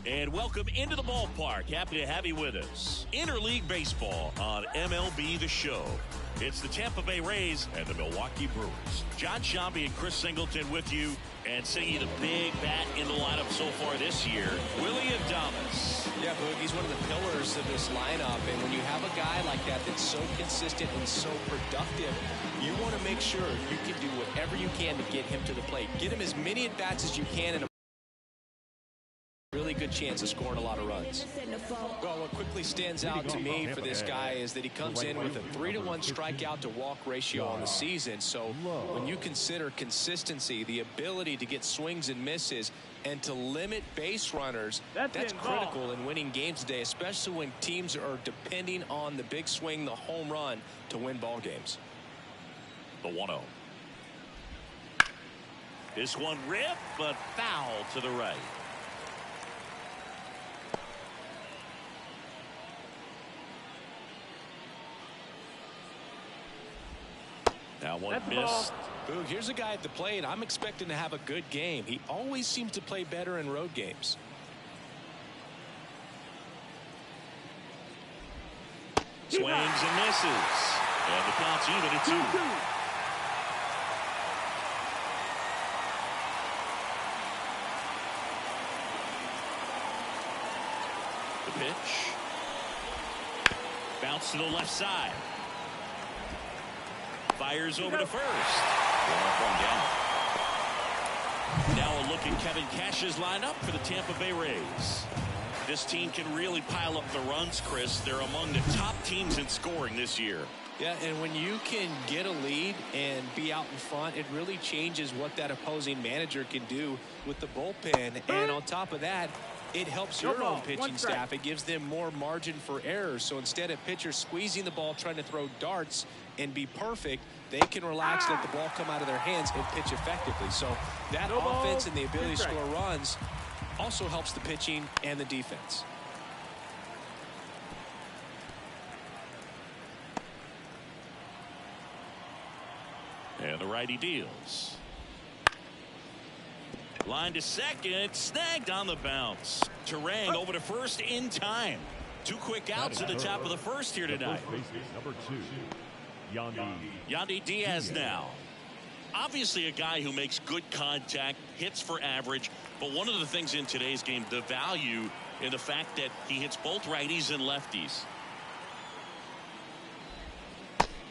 And welcome into the ballpark. Happy to have you with us. Interleague Baseball on MLB The Show. It's the Tampa Bay Rays and the Milwaukee Brewers. John Shambi and Chris Singleton with you, and singing the big bat in the lineup so far this year, Willie Adames. Yeah, Boog, he's one of the pillars of this lineup, and when you have a guy like that that's so consistent and so productive, you want to make sure you can do whatever you can to get him to the plate. Get him as many at-bats as you can, and really good chance of scoring a lot of runs. Well, what quickly stands out to me for this guy is that he comes in with a 3-to-1 strikeout to walk ratio on the season. So when you consider consistency, the ability to get swings and misses, and to limit base runners, that's critical in winning games today, especially when teams are depending on the big swing, the home run, to win ball games. The 1-0. This one ripped, but foul to the right. Now one missed. Boog, here's a guy at the plate. I'm expecting to have a good game. He always seems to play better in road games. Swings and misses. And the count's even at 2. The pitch. Bounce to the left side. Fires over to first. 1 up, 1 down. Now a look at Kevin Cash's lineup for the Tampa Bay Rays. This team can really pile up the runs, Chris. They're among the top teams in scoring this year. Yeah, and when you can get a lead and be out in front, it really changes what that opposing manager can do with the bullpen. And on top of that, it helps your own pitching staff. It gives them more margin for errors. So instead of pitchers squeezing the ball, trying to throw darts and be perfect, they can relax, let the ball come out of their hands, and pitch effectively. So that offense and the ability to score runs also helps the pitching and the defense. And the righty deals. Line to second, snagged on the bounce. Terang over to first in time. 2 quick outs at the top of the first here tonight. Number 2, Yandy Diaz now. Obviously a guy who makes good contact, hits for average, but one of the things in today's game, the value in the fact that he hits both righties and lefties.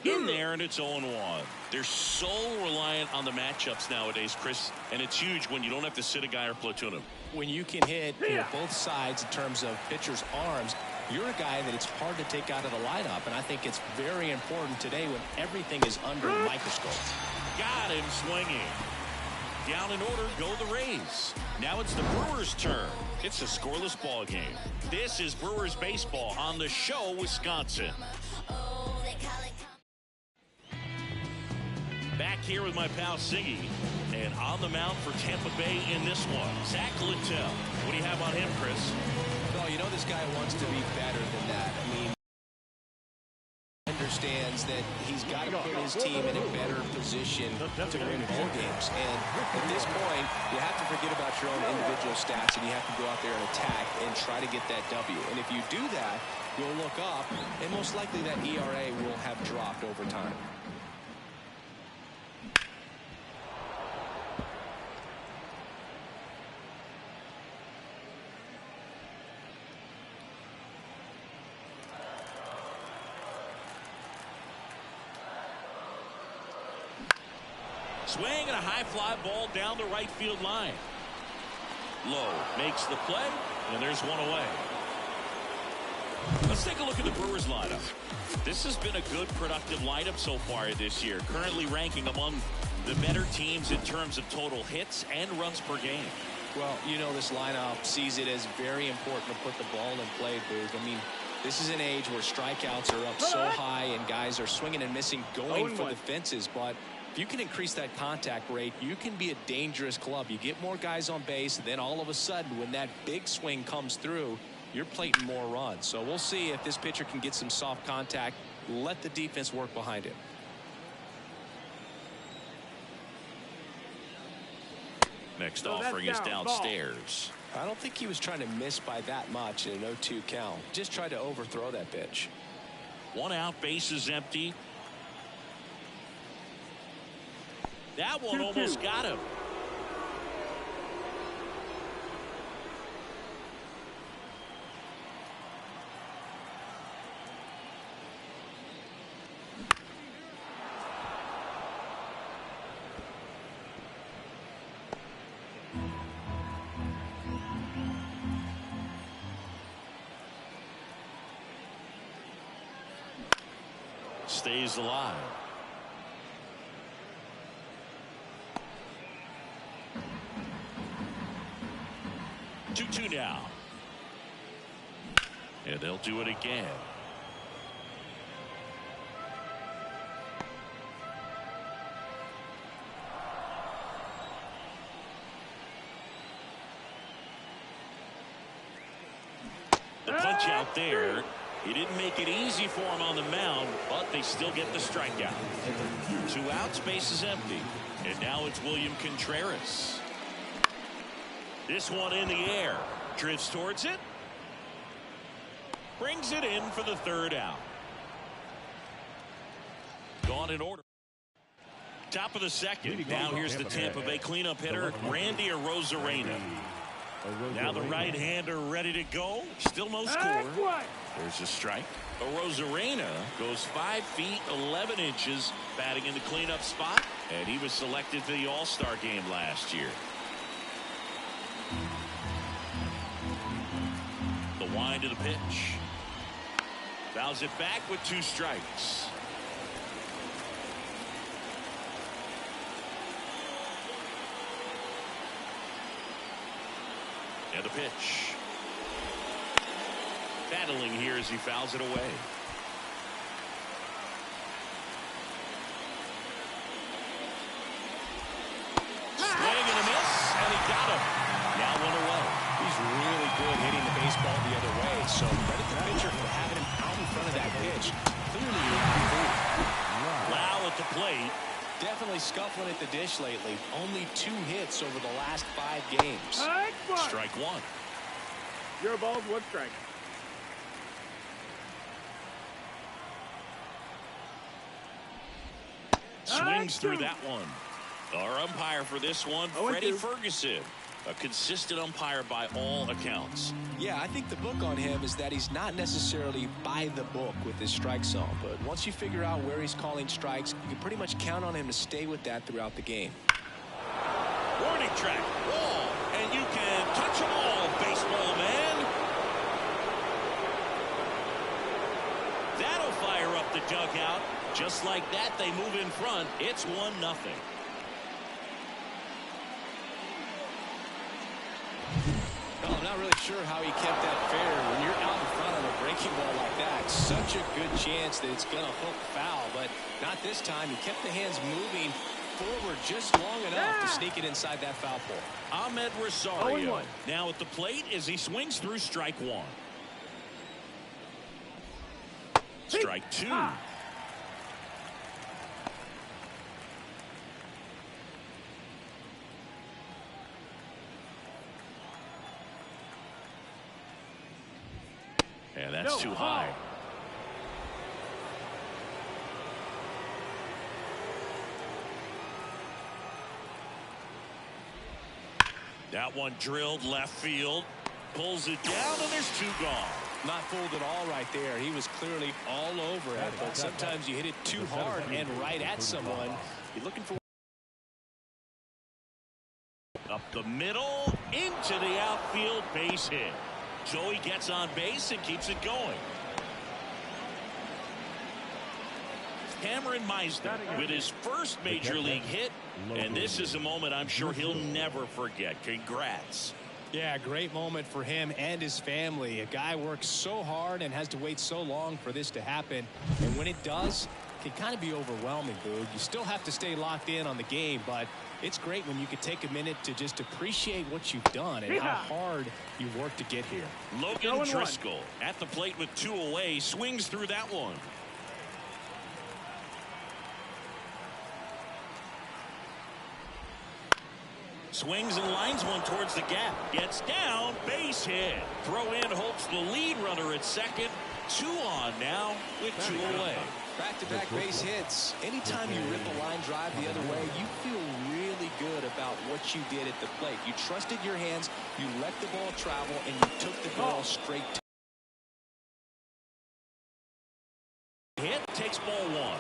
In there, and it's 0-1. They're so reliant on the matchups nowadays, Chris, and it's huge when you don't have to sit a guy or platoon him. When you can hit both sides in terms of pitchers' arms, you're a guy that it's hard to take out of the lineup, and I think it's very important today when everything is under a microscope. Got him swinging. Down in order go the Rays. Now it's the Brewers' turn. It's a scoreless ball game. This is Brewers baseball on The Show, Wisconsin. Back here with my pal Siggy, and on the mound for Tampa Bay in this one, Zach Littell. What do you have on him, Chris? Well, you know this guy wants to be better than that. I mean, he understands that he's got to put his team in a better position to win ball games. And at this point, you have to forget about your own individual stats, and you have to go out there and attack and try to get that W. And if you do that, you'll look up, and most likely that ERA will have dropped over time. Swing and a high fly ball down the right field line. Low makes the play, and there's one away. Let's take a look at the Brewers lineup. This has been a good, productive lineup so far this year, currently ranking among the better teams in terms of total hits and runs per game. Well, you know, this lineup sees it as very important to put the ball in play, Boog. I mean, this is an age where strikeouts are up so high and guys are swinging and missing, going for the fences. But if you can increase that contact rate, you can be a dangerous club. You get more guys on base, and then all of a sudden, when that big swing comes through, you're plating more runs. So we'll see if this pitcher can get some soft contact, let the defense work behind him. Next offering is downstairs. I don't think he was trying to miss by that much in an 0-2 count. Just tried to overthrow that pitch. 1 out, bases empty. That one almost got him. Stays alive. Two now. And they'll do it again. The punch out there. He didn't make it easy for him on the mound, but they still get the strikeout. 2 outs, bases empty. And now it's William Contreras. This one in the air. Drifts towards it. Brings it in for the 3rd out. Gone in order. Top of the 2nd. Now here's the Tampa Bay cleanup hitter, Randy Arozarena. Now the right-hander ready to go. Still no score. There's a strike. Arozarena goes 5 feet 11 inches batting in the cleanup spot, and he was selected for the All-Star game last year. The wind of the pitch. Fouls it back with 2 strikes. And the pitch. Battling here as he fouls it away. Swing and a miss, and he got him. Now 1 away. He's really good hitting the baseball the other way, so credit the pitcher for having him out in front of that pitch. Clearly Lau at the plate. definitely scuffling at the dish lately. Only 2 hits over the last 5 games. Strike 1. 0 balls, 1 strike. Swings through that one. Our umpire for this one, Freddie Ferguson. A consistent umpire by all accounts. Yeah, I think the book on him is that he's not necessarily by the book with his strike zone. But once you figure out where he's calling strikes, you can pretty much count on him to stay with that throughout the game. Warning track, wall, and you can touch them all, baseball man. That'll fire up the dugout. Just like that, they move in front. It's 1-0. Well, I'm not really sure how he kept that fair. When you're out in front of a breaking ball like that, such a good chance that it's going to hook foul, but not this time. He kept the hands moving forward just long enough to sneak it inside that foul pole. Ahmed Rosario now at the plate as he swings through strike 1. Strike 2. And that's too high. That one drilled left field. Pulls it down, and there's 2 gone. Not fooled at all right there. He was clearly all over it, but sometimes you hit it too hard and right at someone. You're looking for up the middle into the outfield, base hit. Joey gets on base and keeps it going. Cameron Meisner with his first major league hit, and this is a moment I'm sure he'll never forget. Congrats. Yeah, great moment for him and his family. A guy works so hard and has to wait so long for this to happen, and when it does, it can kind of be overwhelming, Boog. You still have to stay locked in on the game, but it's great when you can take a minute to just appreciate what you've done and how hard you worked to get here. Logan Driscoll at the plate with 2 away, swings through that one. Swings and lines one towards the gap. Gets down, base hit. Throw in holds the lead runner at second. 2 on now with 2 away. Back-to-back base hits. Anytime you rip a line drive the other way, you feel really good about what you did at the plate. You trusted your hands, you let the ball travel, and you took the ball straight to hit. Takes ball 1.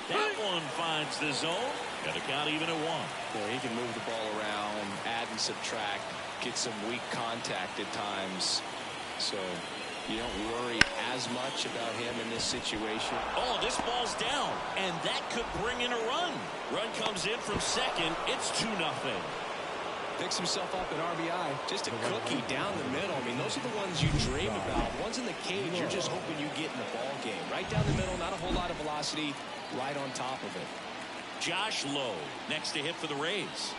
That one finds the zone. Got to count even at 1. Boy, he can move the ball around, add and subtract, get some weak contact at times. So you don't worry as much about him in this situation. Oh, this ball's down, and that could bring in a run. Run comes in from second. It's 2-0. Picks himself up an RBI. Just a cookie down the middle. I mean, those are the ones you dream about. Ones in the cage, you're just hoping you get in the ball game. Right down the middle, not a whole lot of velocity, right on top of it. Josh Lowe next to hit for the Rays.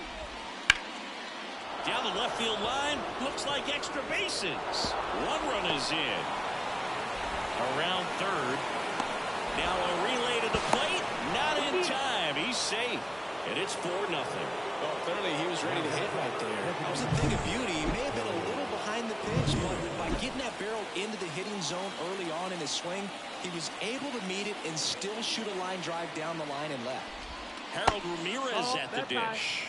Down the left field line, looks like extra bases. 1 run is in. Around third. Now a relay to the plate. Not in time. He's safe. And it's 4-0. Well, clearly he was ready to hit right there. That was a thing of beauty. He may have been a little behind the pitch, but by getting that barrel into the hitting zone early on in his swing, he was able to meet it and still shoot a line drive down the line and left. Harold Ramirez at the dish.